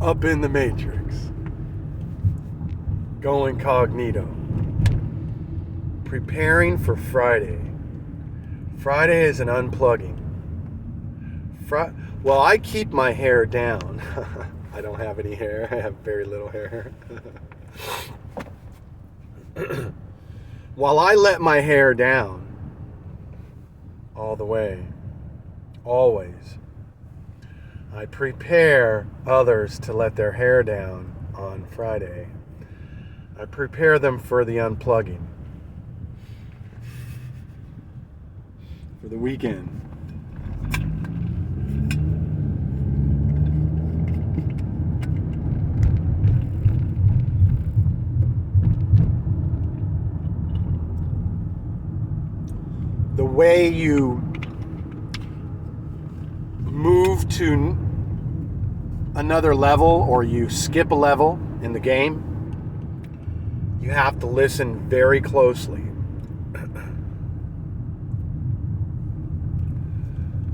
up in the matrix. Go incognito. Preparing for Friday. Friday is an unplugging. Well, I keep my hair down. I don't have any hair. I have very little hair. While I let my hair down all the way, always, I prepare others to let their hair down on Friday. I prepare them for the unplugging, for the weekend. The way you move to another level or you skip a level in the game, you have to listen very closely.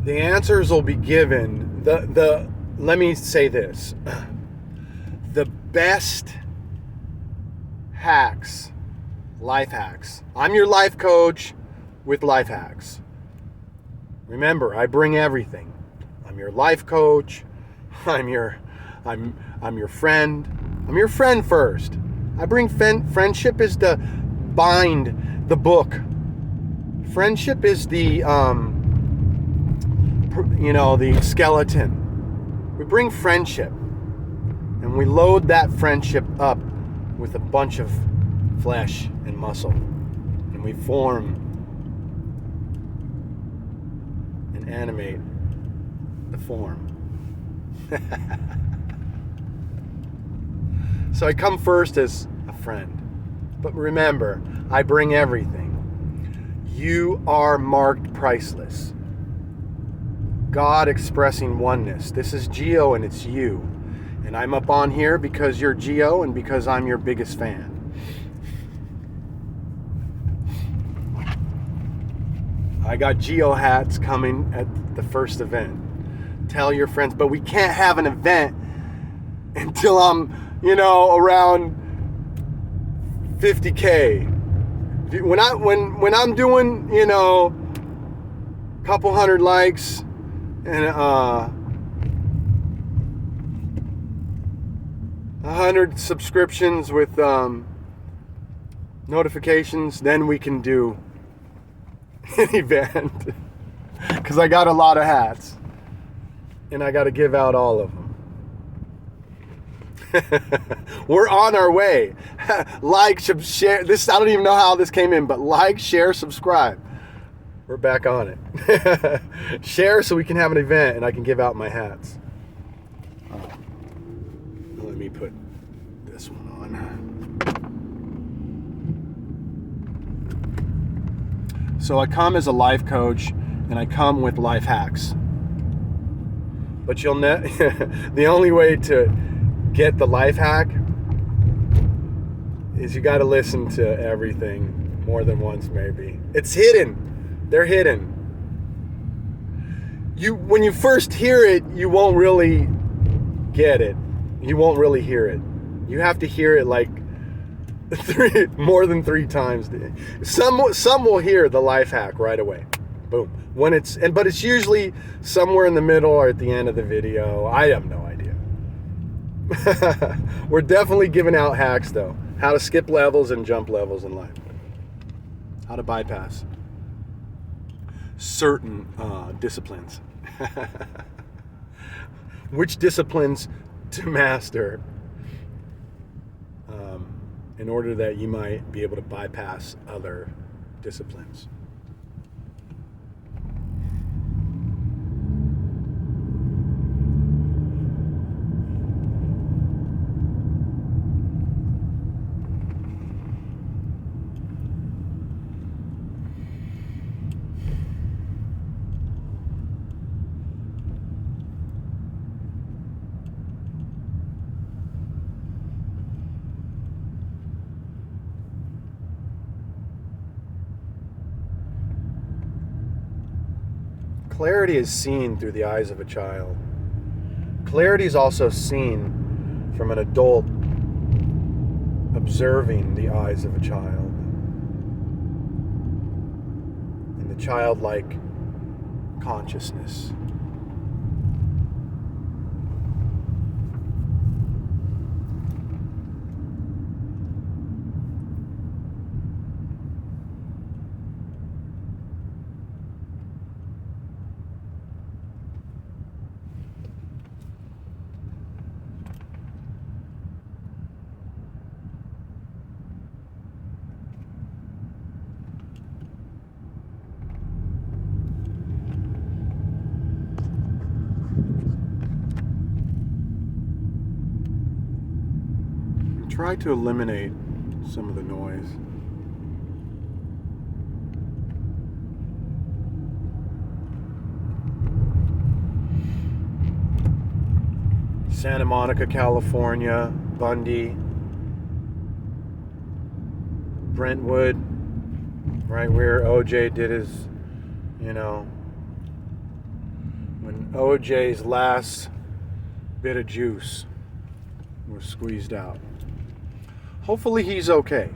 The answers will be given. Let me say this. The best hacks, life hacks. I'm your life coach with life hacks. Remember, I bring everything. I'm your life coach. I'm your friend. I'm your friend first. I bring friendship is the bind, the book. Friendship is the the skeleton. We bring friendship and we load that friendship up with a bunch of flesh and muscle, and we form and animate the form. So I come first as a friend, but remember, I bring everything. You are marked priceless. God expressing oneness. This is GEO and it's you. And I'm up on here because you're GEO and because I'm your biggest fan. I got GEO hats coming at the first event. Tell your friends, but we can't have an event until I'm, around 50K. When I'm doing, couple hundred likes and 100 subscriptions with notifications, then we can do an event. Because I got a lot of hats and I got to give out all of them. We're on our way. Like, share. This, I don't even know how this came in, but like, share, subscribe. We're back on it. Share so we can have an event and I can give out my hats. Let me put this one on. So I come as a life coach and I come with life hacks. But the only way to get the life hack is you got to listen to everything more than once, maybe. It's hidden. They're hidden. When you first hear it, you won't really get it. You won't really hear it. You have to hear it like more than 3 times. Some will hear the life hack right away. Boom. But it's usually somewhere in the middle or at the end of the video. I have no idea. We're definitely giving out hacks though. How to skip levels and jump levels in life. How to bypass certain disciplines. Which disciplines to master in order that you might be able to bypass other disciplines. Clarity is seen through the eyes of a child. Clarity is also seen from an adult observing the eyes of a child and the childlike consciousness. Try to eliminate some of the noise. Santa Monica, California, Bundy, Brentwood, right where OJ did his, when OJ's last bit of juice was squeezed out. Hopefully he's okay.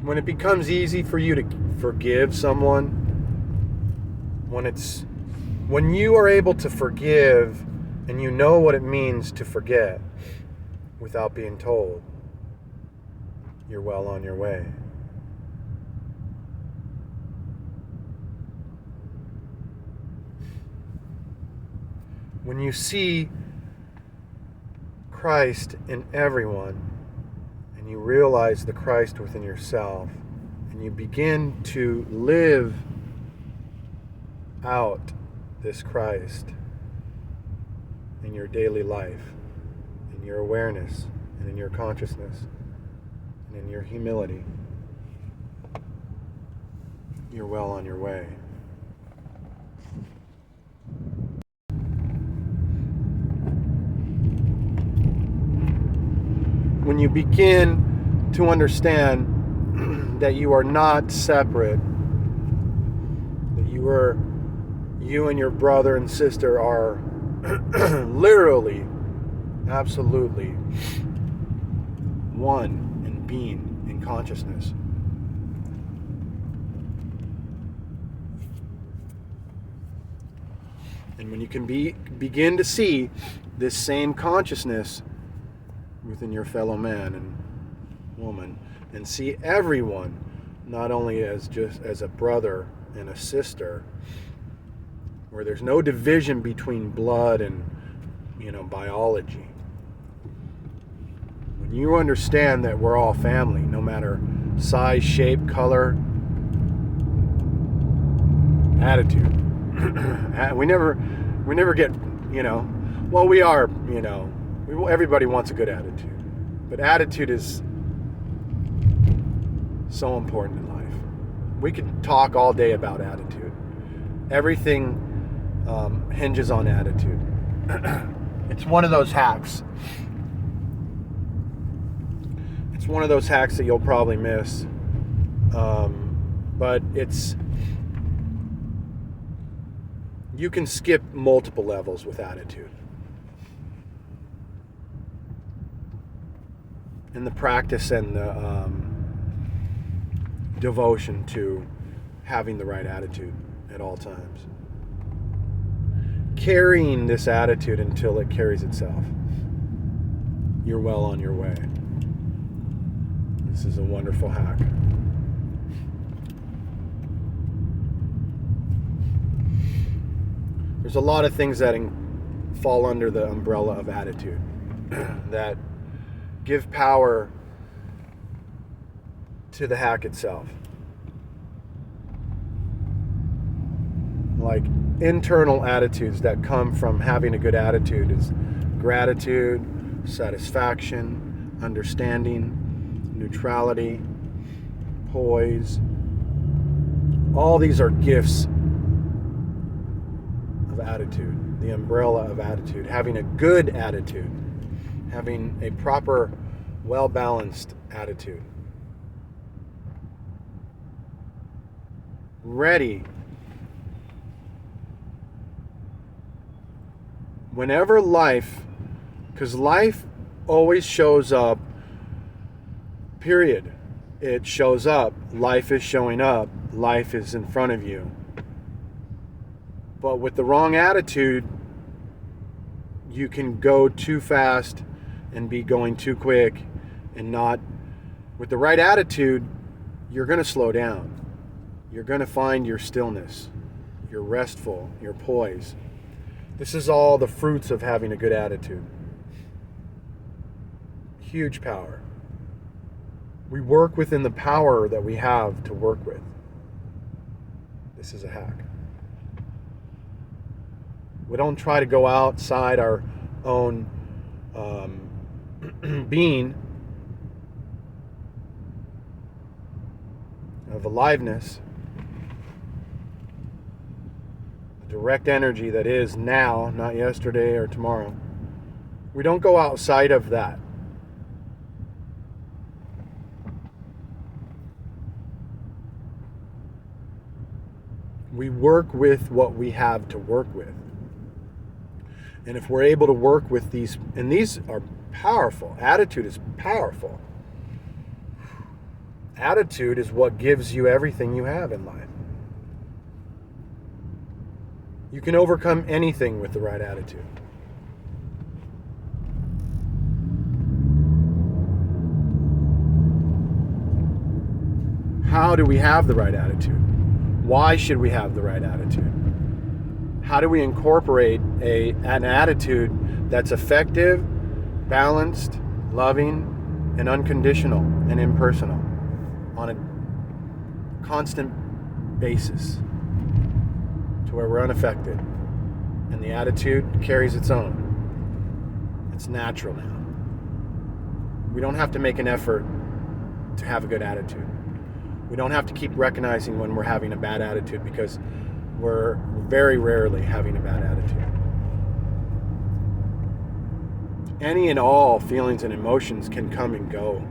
When it becomes easy for you to forgive someone, when you are able to forgive and you know what it means to forget without being told, you're well on your way. When you see Christ in everyone, and you realize the Christ within yourself, and you begin to live out this Christ in your daily life, in your awareness, and in your consciousness, and in your humility, you're well on your way. When you begin to understand that you are not separate, that you and your brother and sister are literally, absolutely one in being, in consciousness. And when you can begin to see this same consciousness within your fellow man and woman, and see everyone not only as just as a brother and a sister, where there's no division between blood and biology. When you understand that we're all family, no matter size, shape, color, attitude. we never get, well, we are, everybody wants a good attitude, but attitude is so important in life. We could talk all day about attitude. Everything hinges on attitude. It's one of those hacks. It's one of those hacks that you'll probably miss. But you can skip multiple levels with attitude. And the practice and the devotion to having the right attitude at all times. Carrying this attitude until it carries itself. You're well on your way. This is a wonderful hack. There's a lot of things that fall under the umbrella of attitude that give power to the hack itself. Like internal attitudes that come from having a good attitude is gratitude, satisfaction, understanding, neutrality, poise. All these are gifts of attitude, the umbrella of attitude, having a good attitude, having a proper, well-balanced attitude. Ready. Whenever life, because life always shows up, period. It shows up. Life is showing up. Life is in front of you. But with the wrong attitude, you can go too fast and be going too quick and not. With the right attitude, you're going to slow down. You're going to find your stillness. You're restful. You're poised. This is all the fruits of having a good attitude. Huge power. We work within the power that we have to work with. This is a hack. We don't try to go outside our own being of aliveness, the direct energy that is now, not yesterday or tomorrow. We don't go outside of that. We work with what we have to work with. And if we're able to work with these, and these are powerful, attitude is powerful. Attitude is what gives you everything you have in life. You can overcome anything with the right attitude. How do we have the right attitude? Why should we have the right attitude? How do we incorporate an attitude that's effective, balanced, loving, and unconditional and impersonal on a constant basis to where we're unaffected and the attitude carries its own? It's natural now. We don't have to make an effort to have a good attitude. We don't have to keep recognizing when we're having a bad attitude, because we're very rarely having a bad attitude. Any and all feelings and emotions can come and go.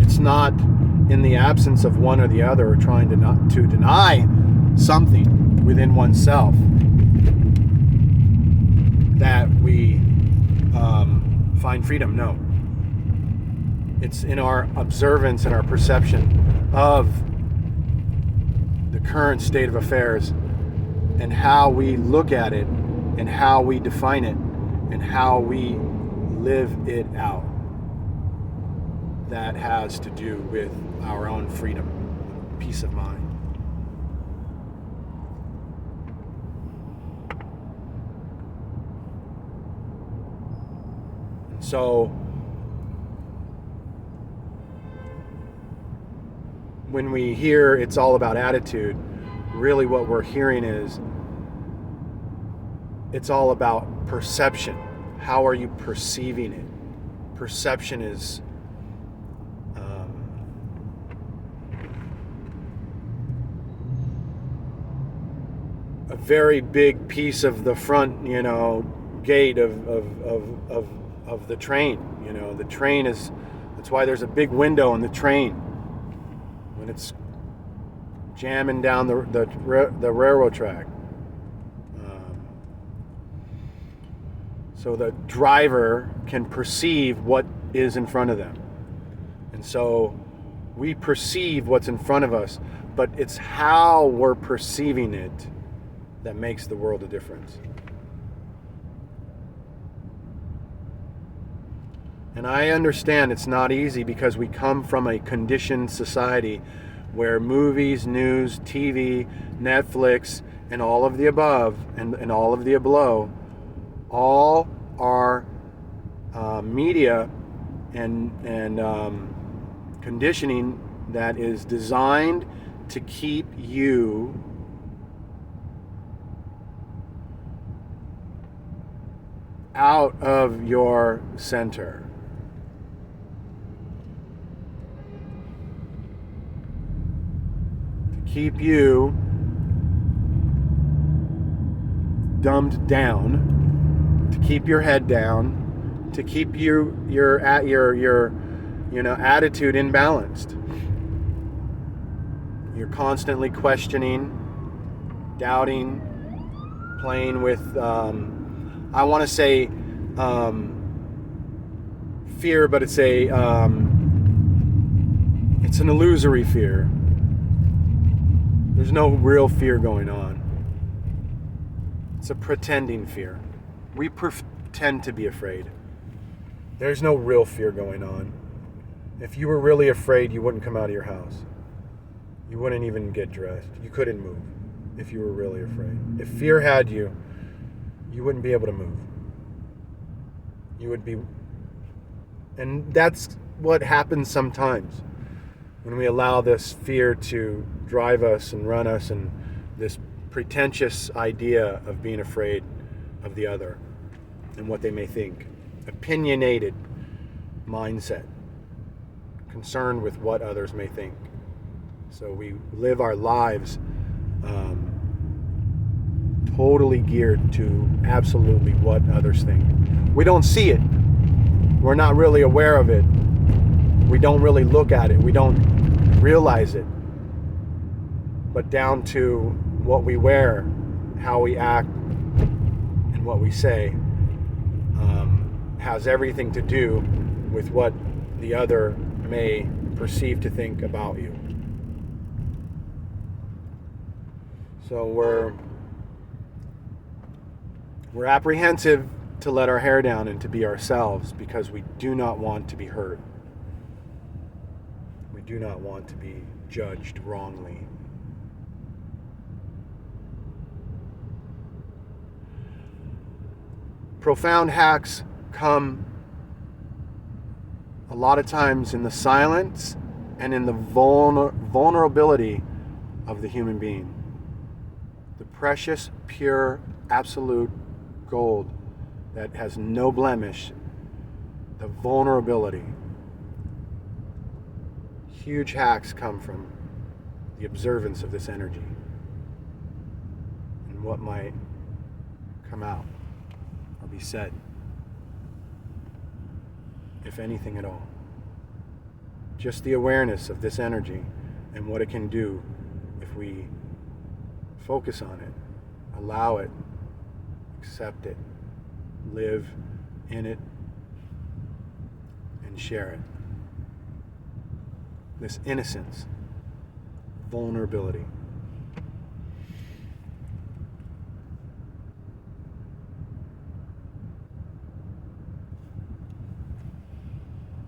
It's not in the absence of one or the other, or trying to deny something within oneself that we find freedom. No. It's in our observance and our perception of the current state of affairs and how we look at it and how we define it and how we live it out. That has to do with our own freedom, peace of mind. And so, when we hear it's all about attitude, really what we're hearing is it's all about perception. How are you perceiving it? Perception is a very big piece of the front, gate of the train. The train is, that's why there's a big window in the train. When it's jamming down the railroad track. So the driver can perceive what is in front of them. And so we perceive what's in front of us, but it's how we're perceiving it that makes the world a difference. And I understand it's not easy, because we come from a conditioned society where movies, news, TV, Netflix, and all of the above, and all of the below, all are media and conditioning that is designed to keep you out of your center. Keep you dumbed down to keep your head down, to keep your attitude imbalanced. You're constantly questioning, doubting, playing with, I want to say fear, but it's an illusory fear. There's no real fear going on. It's a pretending fear. We pretend to be afraid. There's no real fear going on. If you were really afraid, you wouldn't come out of your house. You wouldn't even get dressed. You couldn't move if you were really afraid. If fear had you, you wouldn't be able to move. You would be... And that's what happens sometimes when we allow this fear to drive us and run us, and this pretentious idea of being afraid of the other and what they may think. Opinionated mindset, concerned with what others may think. So we live our lives totally geared to absolutely what others think. We don't see it. We're not really aware of it. We don't really look at it. We don't realize it. But down to what we wear, how we act, and what we say has everything to do with what the other may perceive to think about you. So we're apprehensive to let our hair down and to be ourselves because we do not want to be hurt. We do not want to be judged wrongly. Profound hacks come a lot of times in the silence and in the vulnerability of the human being. The precious, pure, absolute gold that has no blemish, the vulnerability. Huge hacks come from the observance of this energy and what might come out or be said, if anything at all. Just the awareness of this energy and what it can do if we focus on it, allow it, accept it, live in it, and share it. This innocence, vulnerability.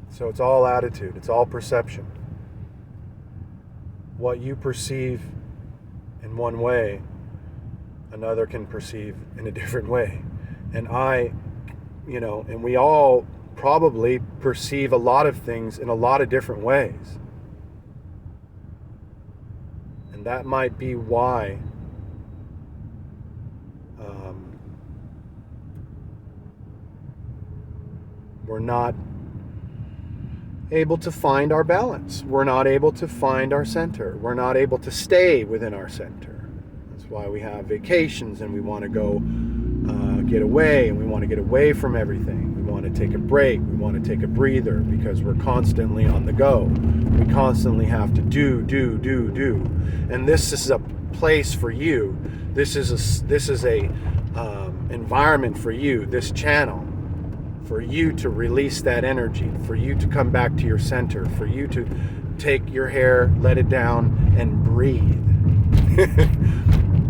So it's all attitude, it's all perception. What you perceive in one way, another can perceive in a different way. And and we all probably perceive a lot of things in a lot of different ways. And that might be why we're not able to find our balance. We're not able to find our center. We're not able to stay within our center. That's why we have vacations and we want to go get away, and we want to get away from everything. We want to take a break. We want to take a breather because we're constantly on the go. We constantly have to do. And this is a place for you. This is a environment for you, this channel, for you to release that energy, for you to come back to your center, for you to take your hair, let it down, and breathe.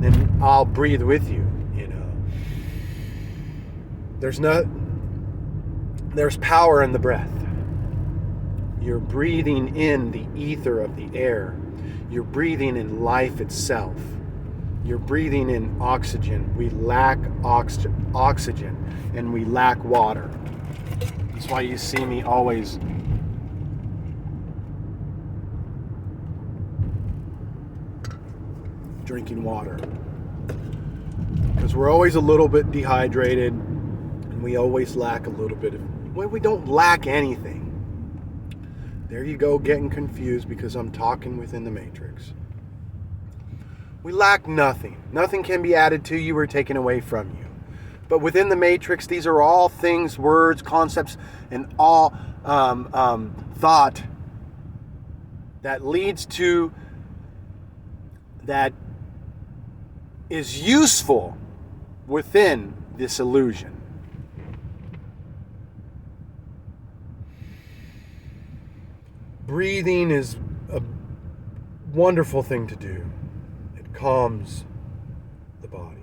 And I'll breathe with you, There's power in the breath. You're breathing in the ether of the air. You're breathing in life itself. You're breathing in oxygen. We lack oxygen, and we lack water. That's why you see me always drinking water. Because we're always a little bit dehydrated, and we always lack a little bit of... Well, we don't lack anything. There you go, getting confused because I'm talking within the matrix. We lack nothing. Nothing can be added to you or taken away from you. But within the matrix, these are all things, words, concepts, and all thought that leads to, that is useful within this illusion. Breathing is a wonderful thing to do. It calms the body.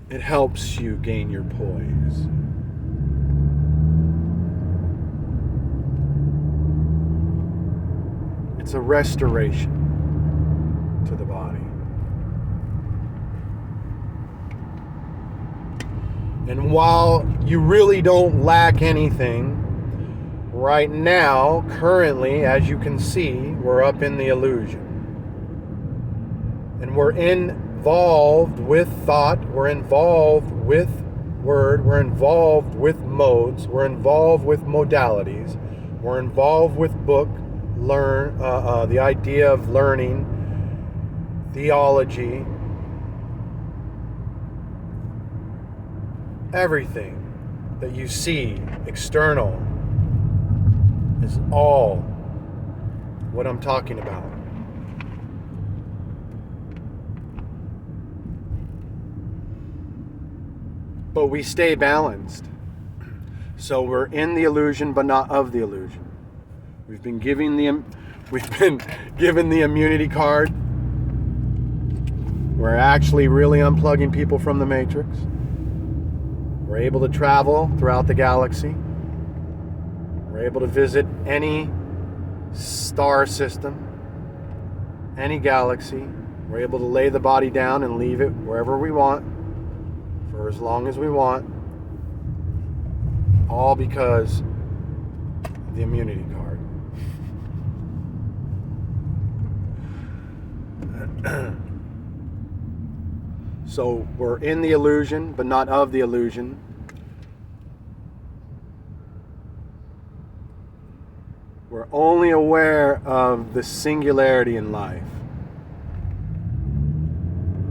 It helps you gain your poise. It's a restoration to the body. And while you really don't lack anything, right now, currently, as you can see, we're up in the illusion. And we're involved with thought, we're involved with word, we're involved with modes, we're involved with modalities, we're involved with book, the idea of learning, theology, everything that you see external is all what I'm talking about. But we stay balanced. So we're in the illusion, but not of the illusion. We've been given the immunity card. We're actually really unplugging people from the matrix. We're able to travel throughout the galaxy. We're able to visit any star system, any galaxy. We're able to lay the body down and leave it wherever we want, for as long as we want, all because of the immunity card. So we're in the illusion, but not of the illusion. We're only aware of the singularity in life.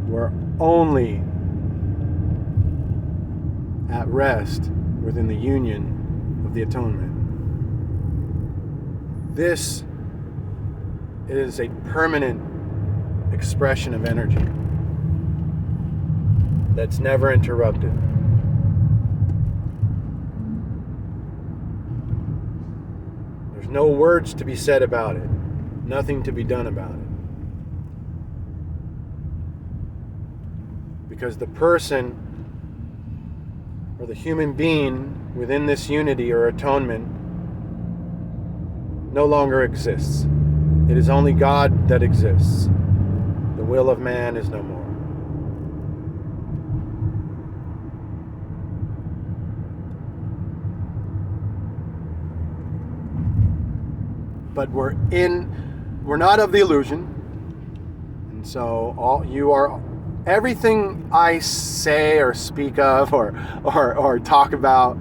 We're only at rest within the union of the atonement. This is a permanent expression of energy that's never interrupted. There's no words to be said about it, nothing to be done about it. Because the person or the human being within this unity or atonement no longer exists. It is only God that exists. The will of man is no more. But we're not of the illusion. And so everything I say or speak of or talk about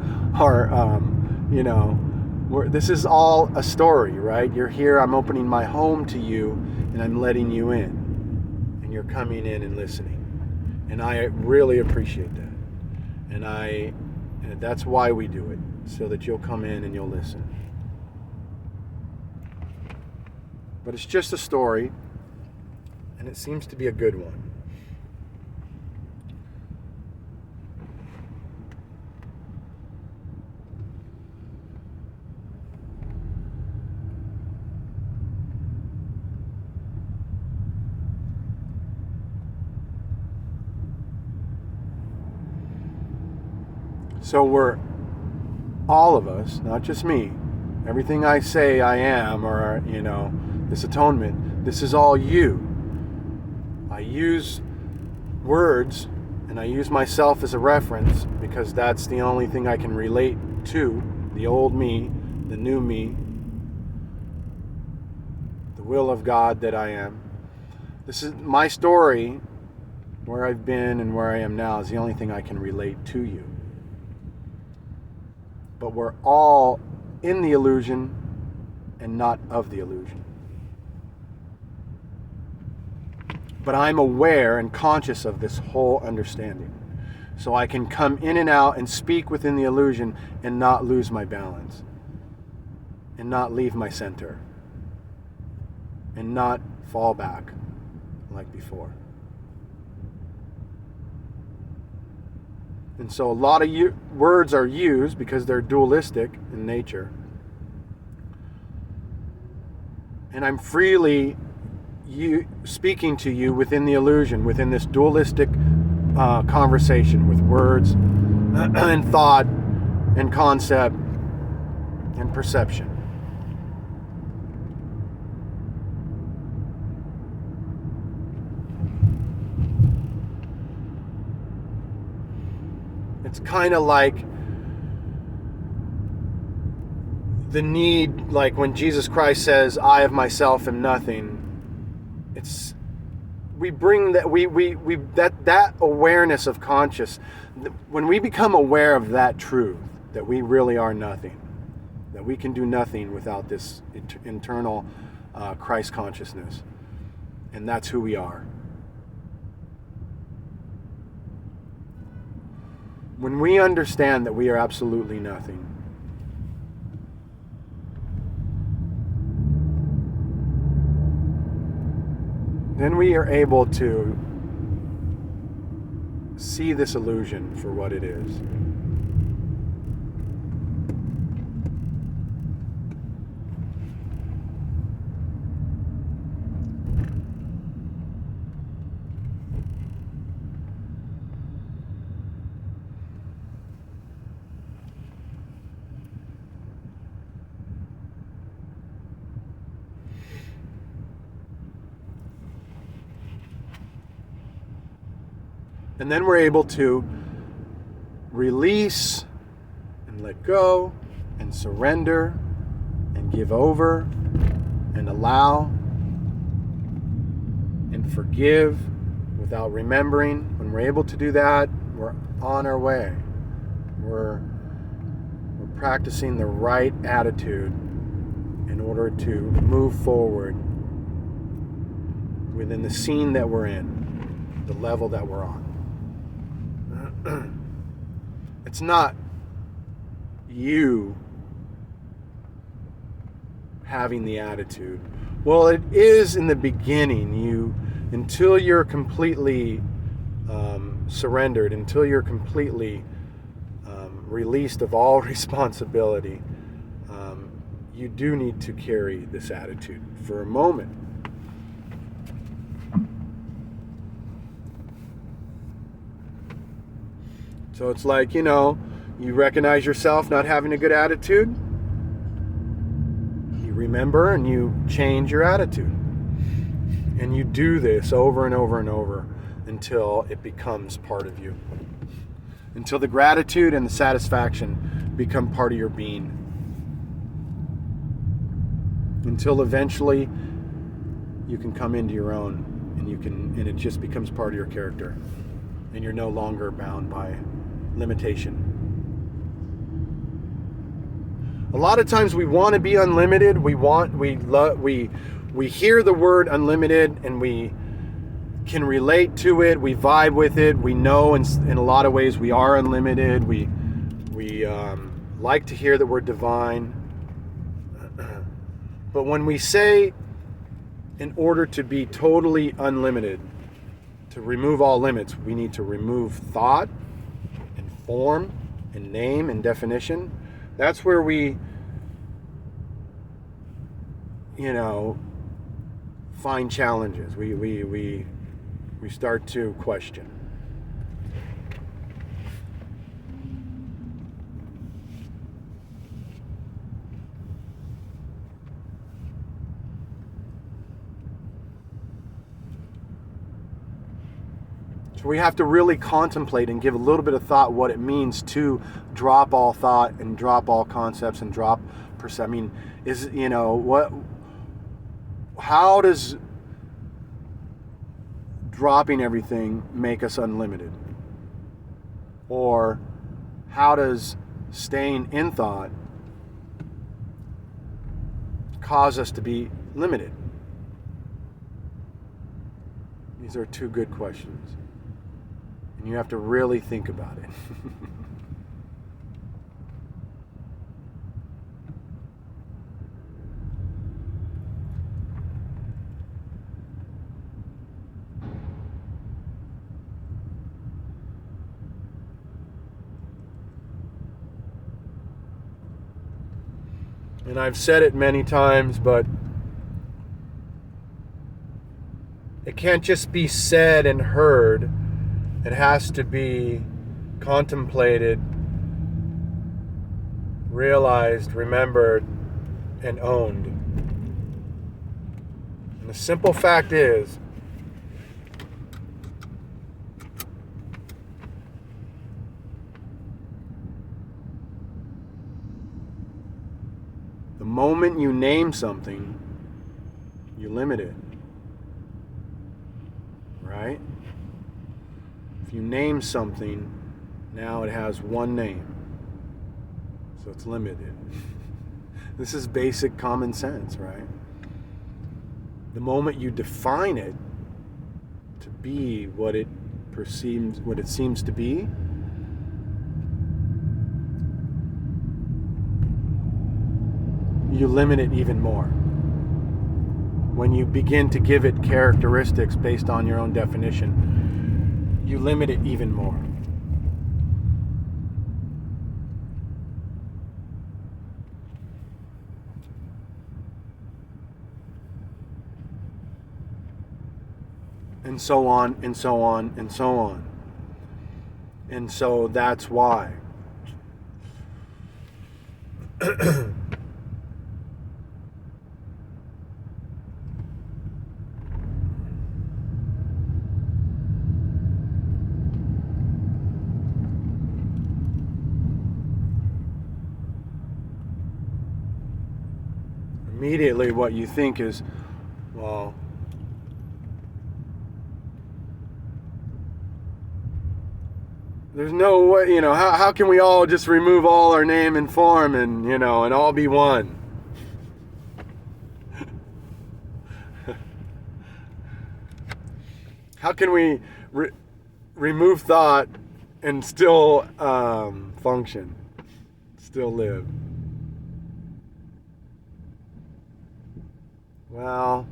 this is all a story, right? You're here, I'm opening my home to you, and I'm letting you in. And you're coming in and listening. And I really appreciate that. And that's why we do it, so that you'll come in and you'll listen. But it's just a story, and it seems to be a good one. So we're, all of us, not just me, everything I say I am, or, this atonement, this is all you. I use words and I use myself as a reference because that's the only thing I can relate to, the old me, the new me, the will of God that I am. This is my story, where I've been and where I am now is the only thing I can relate to you. But we're all in the illusion and not of the illusion. But I'm aware and conscious of this whole understanding. So I can come in and out and speak within the illusion and not lose my balance. And not leave my center. And not fall back like before. And so a lot of words are used because they're dualistic in nature. And I'm freely speaking to you within the illusion, within this dualistic conversation with words and thought and concept and perception. It's kind of like the need, like when Jesus Christ says, "I of myself am nothing." It's we bring that that awareness of conscious. When we become aware of that truth, that we really are nothing, that we can do nothing without this internal Christ consciousness, and that's who we are. When we understand that we are absolutely nothing, then we are able to see this illusion for what it is. And then we're able to release and let go and surrender and give over and allow and forgive without remembering. When we're able to do that, we're on our way. We're practicing the right attitude in order to move forward within the scene that we're in, the level that we're on. It's not you having the attitude. Well, it is in the beginning. Until you're completely surrendered, until you're completely released of all responsibility, you do need to carry this attitude for a moment. So it's like, you recognize yourself not having a good attitude. You remember and you change your attitude. And you do this over and over and over until it becomes part of you. Until the gratitude and the satisfaction become part of your being. Until eventually you can come into your own and it just becomes part of your character. And you're no longer bound by limitation. A lot of times we want to be unlimited. We hear the word unlimited and we can relate to it. We vibe with it. We know in a lot of ways we are unlimited. We like to hear that we're divine. But when we say, in order to be totally unlimited, to remove all limits, we need to remove thought and form and name and definition. That's where we, find challenges. We start to question. So we have to really contemplate and give a little bit of thought what it means to drop all thought and drop all concepts and drop perception. How does dropping everything make us unlimited? Or how does staying in thought cause us to be limited? These are two good questions. And you have to really think about it. And I've said it many times, but it can't just be said and heard. It has to be contemplated, realized, remembered, and owned. And the simple fact is, the moment you name something, you limit it. Right? If you name something, now it has one name. So it's limited. This is basic common sense, right? The moment you define it to be what it perceives, what it seems to be, you limit it even more. When you begin to give it characteristics based on your own definition, you limit it even more. And so on, and so on, and so on. And so that's why. Immediately what you think is, well, there's no way, how can we all just remove all our name and form and, and all be one? How can we remove thought and still function, still live? Well,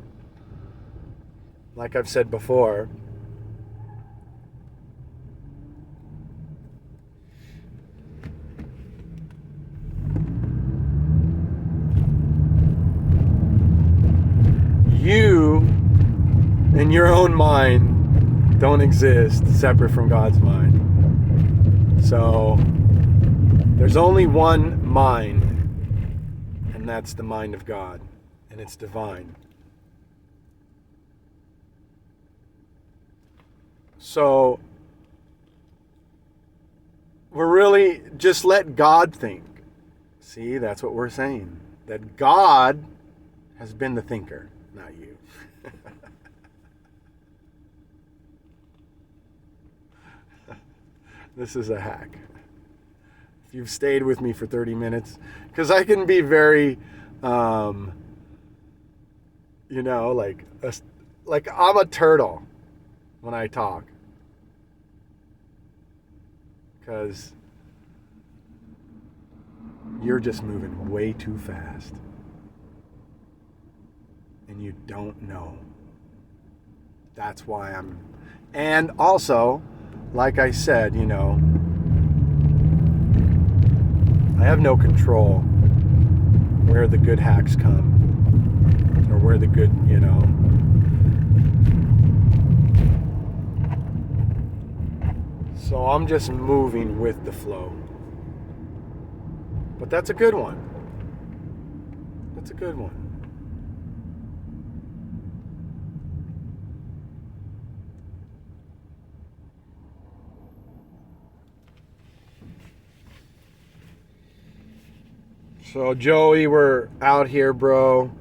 like I've said before, you in your own mind don't exist separate from God's mind. So there's only one mind, and that's the mind of God. And it's divine. So we're really just let God think. See, that's what we're saying. That God has been the thinker, not you. This is a hack. If you've stayed with me for 30 minutes, because I can be very like I'm a turtle when I talk, because you're just moving way too fast and you don't know. That's why and also, like I said, I have no control where the good hacks come, or where the good, So I'm just moving with the flow. But that's a good one. That's a good one. So Joey, we're out here, bro,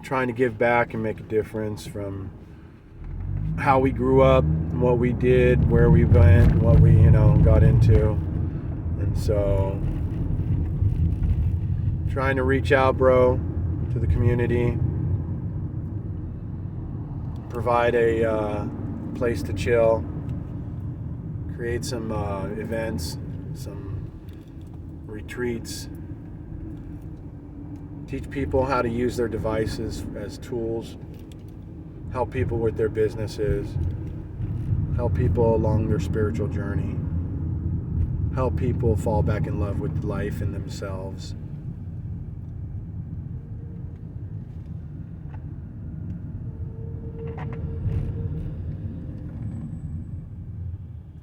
trying to give back and make a difference from how we grew up, what we did, where we went, what we, got into. And so trying to reach out, bro, to the community, provide a place to chill, create some events, some retreats, teach people how to use their devices as tools, help people with their businesses, help people along their spiritual journey, help people fall back in love with life and themselves.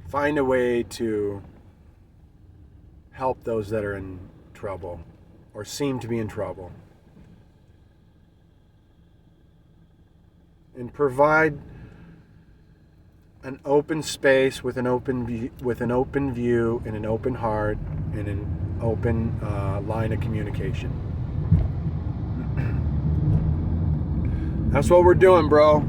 Find a way to help those that are in trouble or seem to be in trouble. And provide an open space with an open view, and an open heart and an open line of communication. That's what we're doing, bro.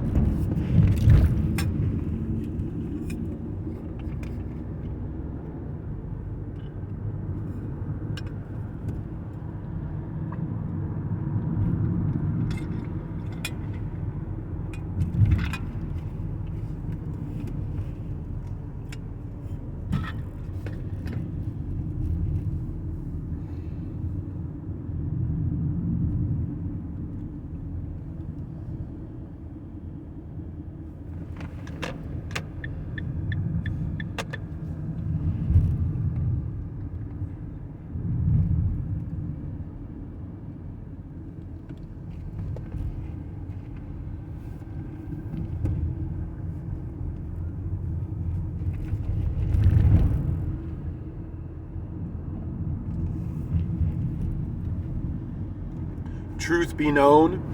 Truth be known,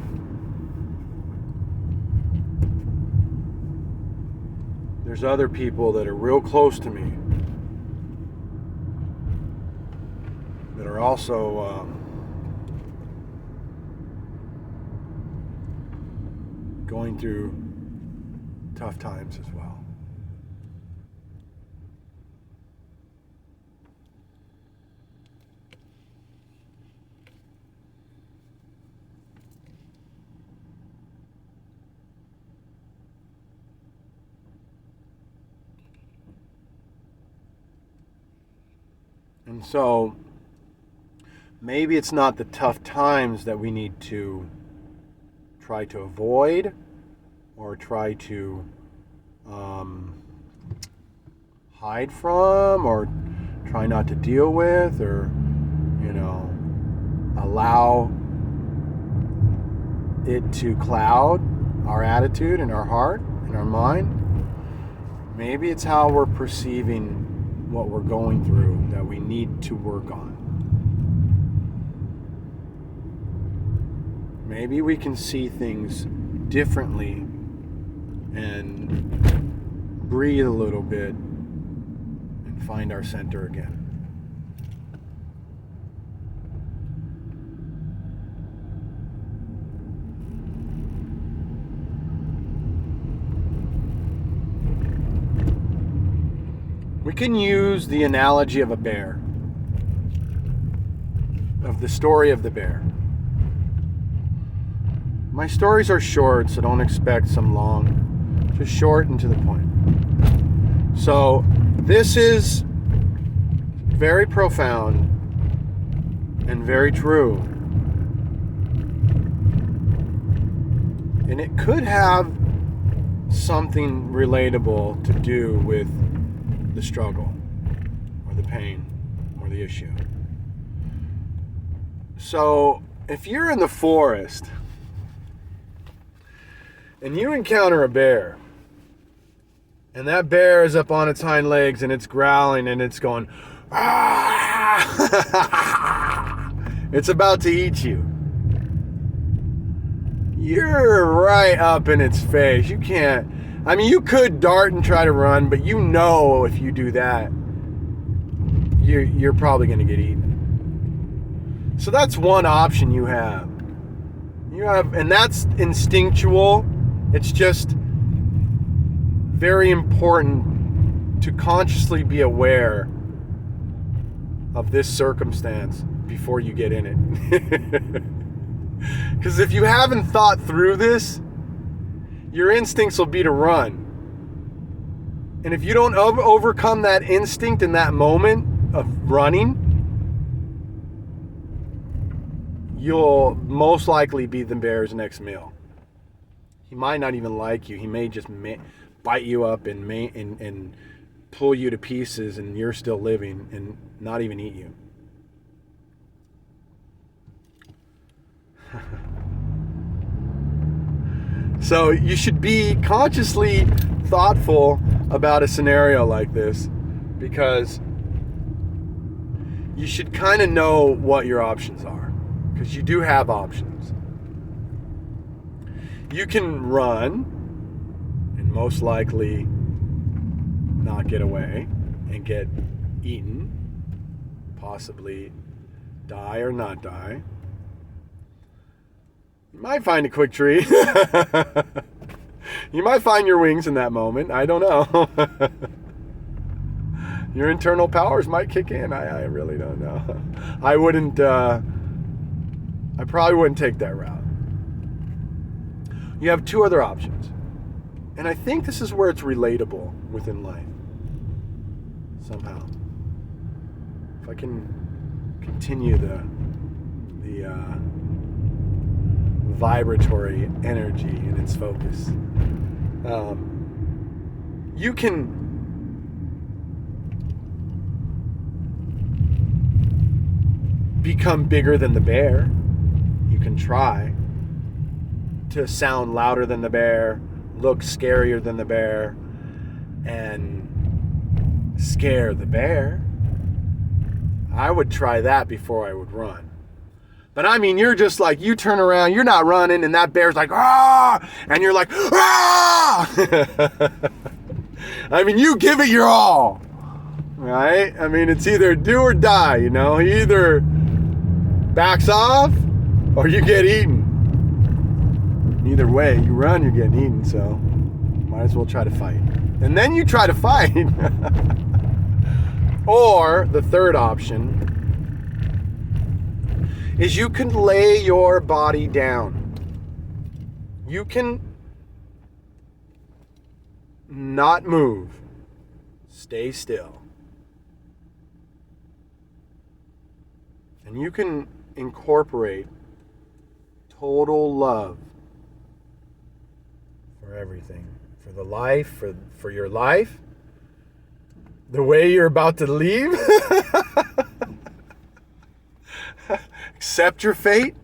there's other people that are real close to me that are also going through tough times as well. And so, maybe it's not the tough times that we need to try to avoid or try to hide from or try not to deal with or, allow it to cloud our attitude and our heart and our mind. Maybe it's how we're perceiving what we're going through that we need to work on. Maybe we can see things differently and breathe a little bit and find our center again. We can use the analogy of a bear, of the story of the bear. My stories are short, so don't expect some long, just short and to the point. So this is very profound and very true. And it could have something relatable to do with the struggle or the pain or the issue. So if you're in the forest and you encounter a bear and that bear is up on its hind legs and it's growling and it's going, ah! It's about to eat you. You're right up in its face. You can't. You could dart and try to run, but if you do that, you're probably going to get eaten. So that's one option you have. And that's instinctual. It's just very important to consciously be aware of this circumstance before you get in it. Because if you haven't thought through this, your instincts will be to run. And if you don't overcome that instinct in that moment of running, you'll most likely be the bear's next meal. He might not even like you. He may just bite you up and pull you to pieces, and you're still living, and not even eat you. So you should be consciously thoughtful about a scenario like this, because you should kind of know what your options are, because you do have options. You can run and most likely not get away and get eaten, possibly die or not die. You might find a quick tree. You might find your wings in that moment. I don't know. Your internal powers might kick in. I really don't know. I probably wouldn't take that route. You have two other options. And I think this is where it's relatable within life. Somehow. If I can continue the vibratory energy in its focus. You can become bigger than the bear. You can try to sound louder than the bear, look scarier than the bear, and scare the bear. I would try that before I would run. But I mean, you're just like, you turn around, you're not running, and that bear's like, ah! And you're like, ah! I mean, you give it your all, right? I mean, it's either do or die, you know? He either backs off or you get eaten. Either way, you run, you're getting eaten, so might as well try to fight. And then you try to fight. Or the third option is you can lay your body down. You can not move. Stay still. And you can incorporate total love for everything. For the life, for your life. The way you're about to leave. Accept your fate.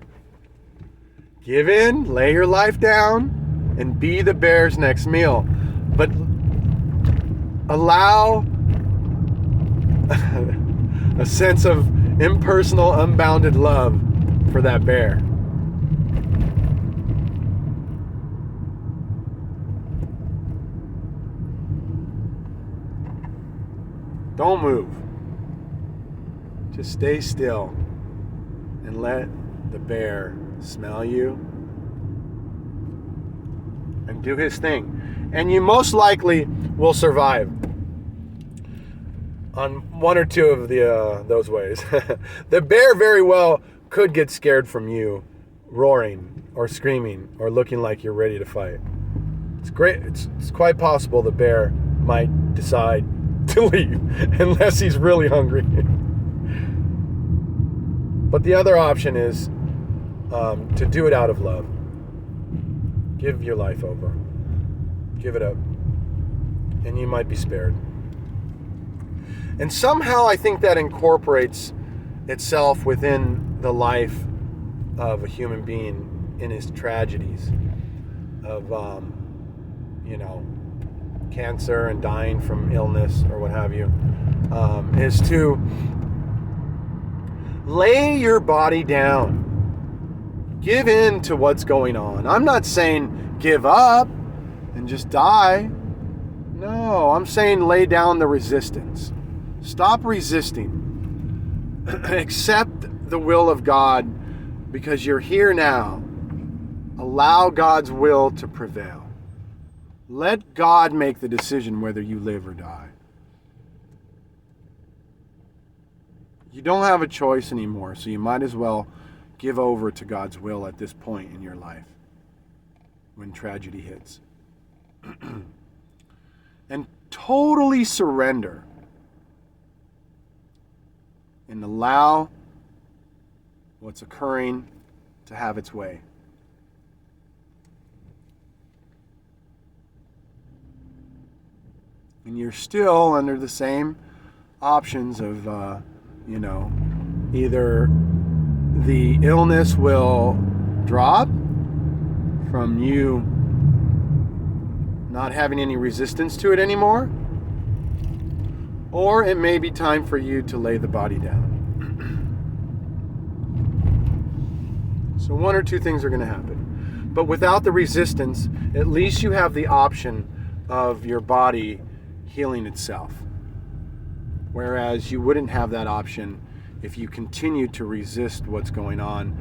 Give in, lay your life down, and be the bear's next meal. But allow a sense of impersonal, unbounded love for that bear. Don't move. Just stay still and let the bear smell you and do his thing. And you most likely will survive on one or two of those ways. The bear very well could get scared from you roaring or screaming or looking like you're ready to fight. It's great. It's quite possible the bear might decide to leave unless he's really hungry. But the other option is to do it out of love. Give your life over. Give it up. And you might be spared. And somehow I think that incorporates itself within the life of a human being in his tragedies of, cancer and dying from illness or what have you, is to lay your body down. Give in to what's going on. I'm not saying give up and just die. No, I'm saying lay down the resistance. Stop resisting. Accept the will of God because you're here now. Allow God's will to prevail. Let God make the decision whether you live or die. You don't have a choice anymore, so you might as well give over to God's will at this point in your life when tragedy hits. And totally surrender and allow what's occurring to have its way. And you're still under the same options of, either the illness will drop from you not having any resistance to it anymore, or it may be time for you to lay the body down. So one or two things are going to happen. But without the resistance, at least you have the option of your body healing itself. Whereas you wouldn't have that option if you continue to resist what's going on.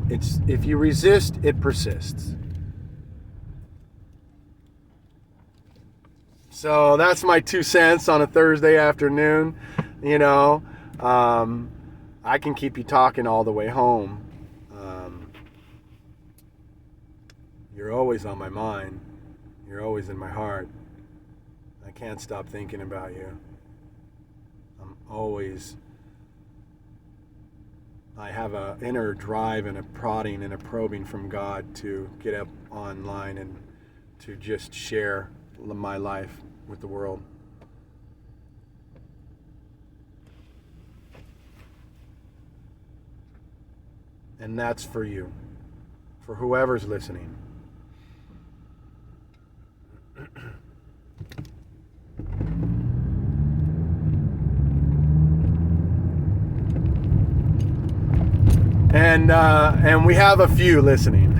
If you resist, it persists. So that's my 2 cents on a Thursday afternoon. I can keep you talking all the way home. You're always on my mind. You're always in my heart. I can't stop thinking about you. I have an inner drive and a prodding and a probing from God to get up online and to just share my life with the world. And that's for you, for whoever's listening. And we have a few listening.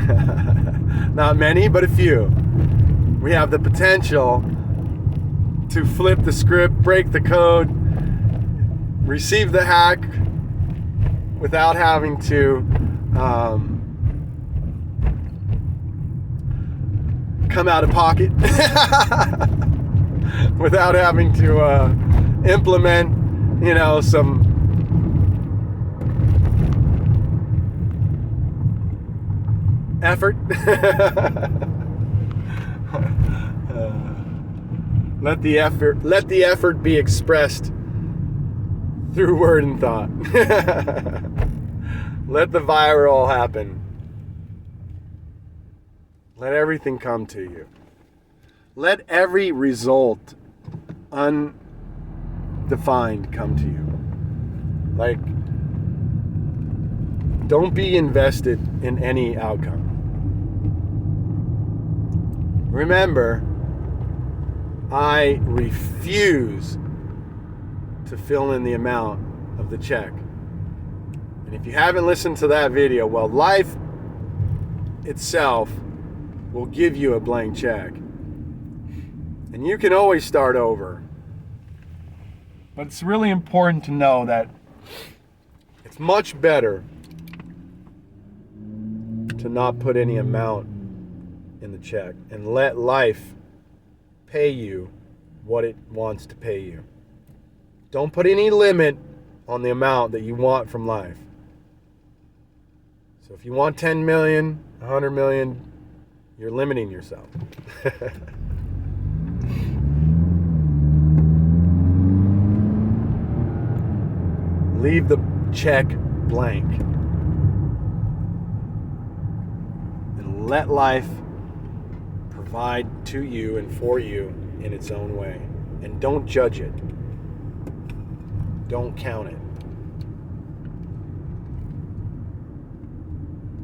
Not many, but a few. We have the potential to flip the script, break the code, receive the hack without having to come out of pocket, without having to implement, some effort. Let the effort be expressed through word and thought. Let the viral happen. Let everytheverything come to you. Let every result undefined come to you. Like, don't be invested in any outcome. Remember, I refuse to fill in the amount of the check. And if you haven't listened to that video, well, life itself will give you a blank check. And you can always start over. But it's really important to know that it's much better to not put any amount in the check and let life pay you what it wants to pay you. Don't put any limit on the amount that you want from life. So if you want 10 million, 100 million, you're limiting yourself. Leave the check blank. And let life provide to you and for you in its own way. And don't judge it. Don't count it.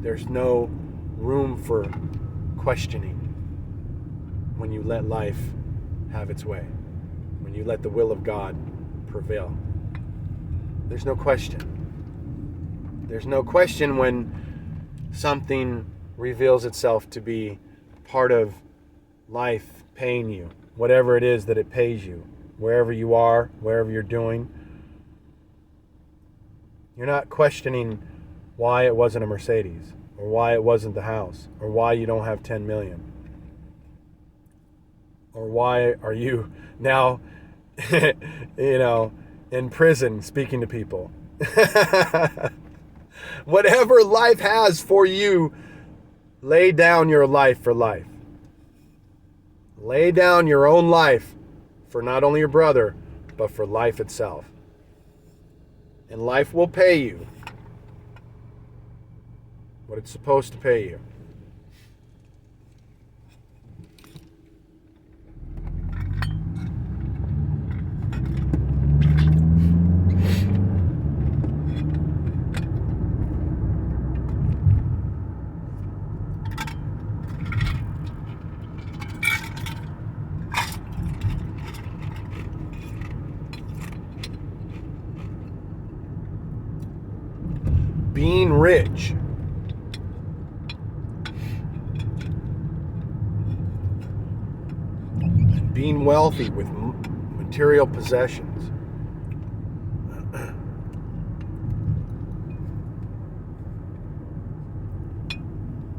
There's no room for questioning when you let life have its way. When you let the will of God prevail. There's no question. There's no question when something reveals itself to be part of life paying you, whatever it is that it pays you, wherever you are, wherever you're doing. You're not questioning why it wasn't a Mercedes, or why it wasn't the house, or why you don't have 10 million. Or why are you now, in prison speaking to people. Whatever life has for you, lay down your life for life. Lay down your own life for not only your brother, but for life itself. And life will pay you what it's supposed to pay you. Being rich and being wealthy with material possessions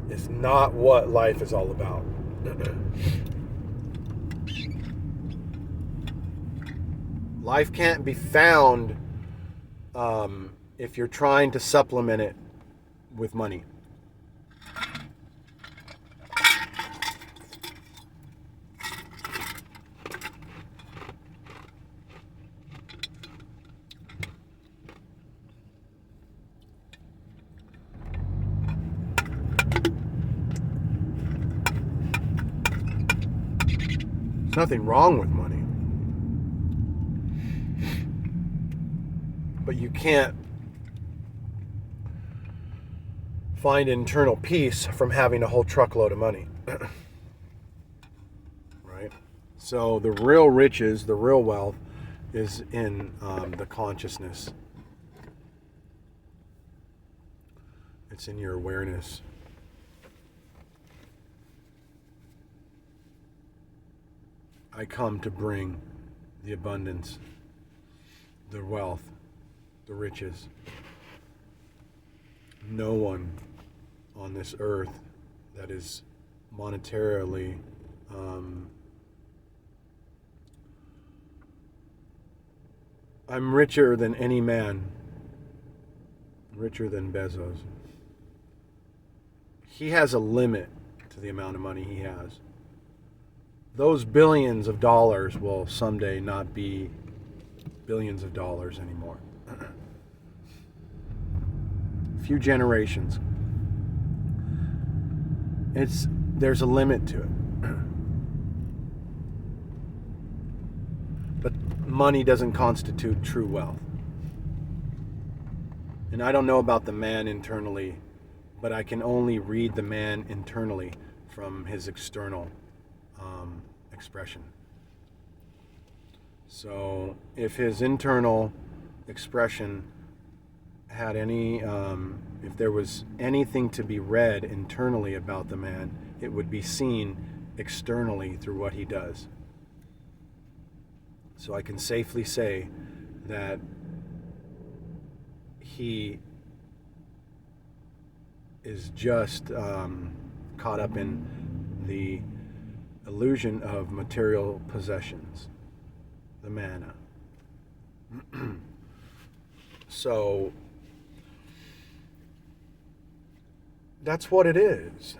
is not what life is all about. Life can't be found if you're trying to supplement it with money. There's nothing wrong with money. But you can't find internal peace from having a whole truckload of money. Right? So the real riches, the real wealth is in the consciousness. It's in your awareness. I come to bring the abundance, the wealth, the riches. No one on this earth that is monetarily I'm richer than any man, richer than Bezos. He has a limit to the amount of money he has. Those billions of dollars will someday not be billions of dollars anymore. Few generations. There's a limit to it. But money doesn't constitute true wealth. And I don't know about the man internally, but I can only read the man internally from his external expression. So if his internal expression had any, if there was anything to be read internally about the man, it would be seen externally through what he does. So I can safely say that he is just caught up in the illusion of material possessions, the manna. So that's what it is.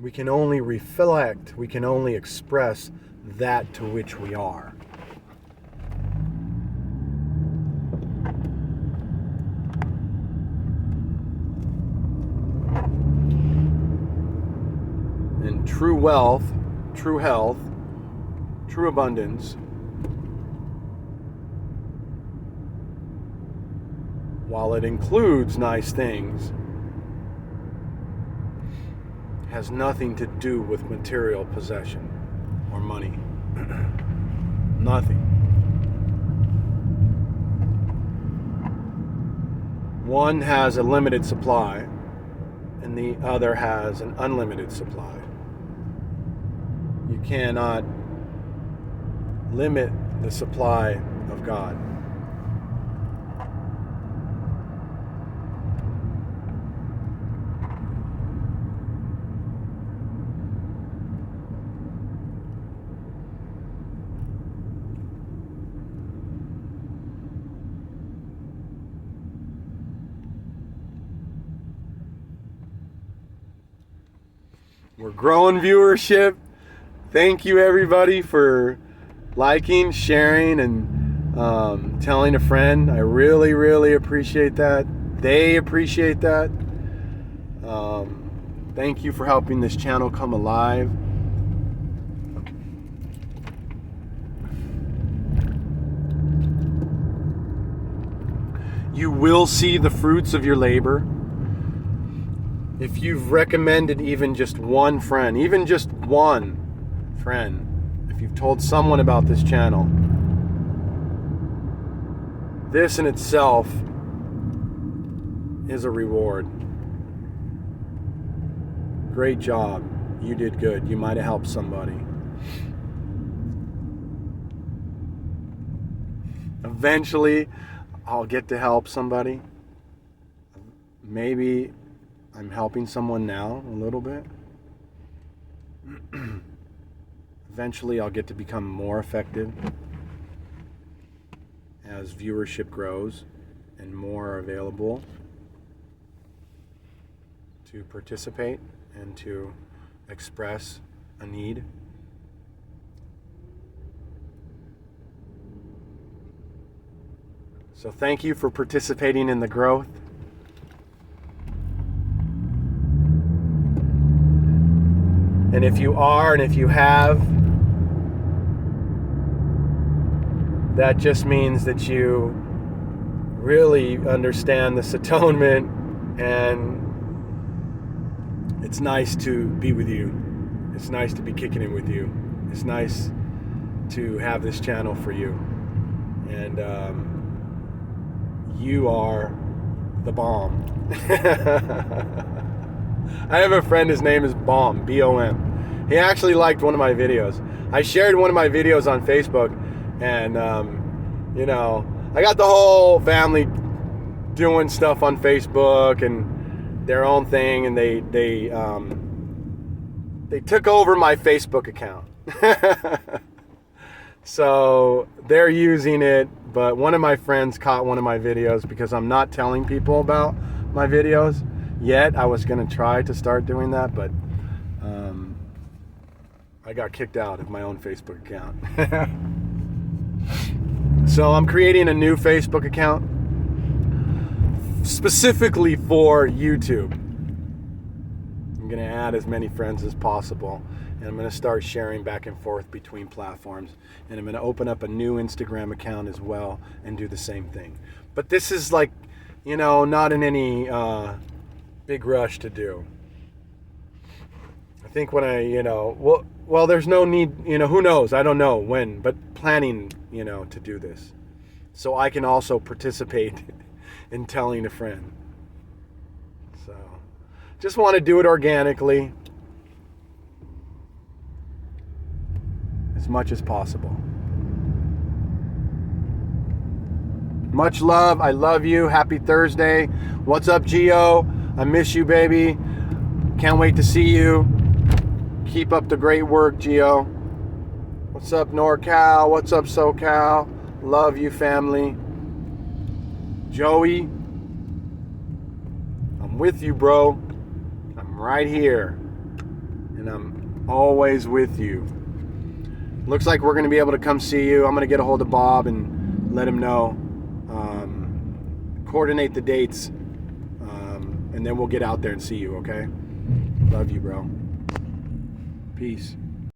We can only reflect, we can only express that to which we are. And true wealth, true health, true abundance, while it includes nice things, has nothing to do with material possession or money. Nothing. One has a limited supply and the other has an unlimited supply. You cannot limit the supply of God. We're growing viewership. Thank you everybody for liking, sharing, and telling a friend. I really, really appreciate that. They appreciate that. Thank you for helping this channel come alive. You will see the fruits of your labor. If you've recommended even just one friend, if you've told someone about this channel, this in itself is a reward. Great job. You did good. You might have helped somebody. Eventually, I'll get to help somebody. Maybe I'm helping someone now a little bit. Eventually, I'll get to become more effective as viewership grows and more are available to participate and to express a need. So thank you for participating in the growth. And if you are, and if you have, that just means that you really understand this atonement, and it's nice to be with you. It's nice to be kicking it with you. It's nice to have this channel for you. And you are the bomb. I have a friend, his name is Bomb, B-O-M. He actually liked one of my videos. I shared one of my videos on Facebook, and you know, I got the whole family doing stuff on Facebook and their own thing, and they took over my Facebook account. So they're using it, but one of my friends caught one of my videos because I'm not telling people about my videos yet. I was going to try to start doing that, but I got kicked out of my own Facebook account. So I'm creating a new Facebook account specifically for YouTube. I'm going to add as many friends as possible, and I'm going to start sharing back and forth between platforms, and I'm going to open up a new Instagram account as well and do the same thing. But this is like, you know, not in any big rush to do. I think when I, you know, well, there's no need, you know, who knows? I don't know when, but planning, you know, to do this so I can also participate in telling a friend. So just want to do it organically as much as possible. Much love. I love you. Happy Thursday. What's up, GEO? I miss you, baby. Can't wait to see you. Keep up the great work, GEO. What's up, NorCal? What's up, SoCal? Love you, family. Joey, I'm with you, bro. I'm right here. And I'm always with you. Looks like we're going to be able to come see you. I'm going to get a hold of Bob and let him know. Coordinate the dates. And then we'll get out there and see you, okay? Love you, bro. Peace.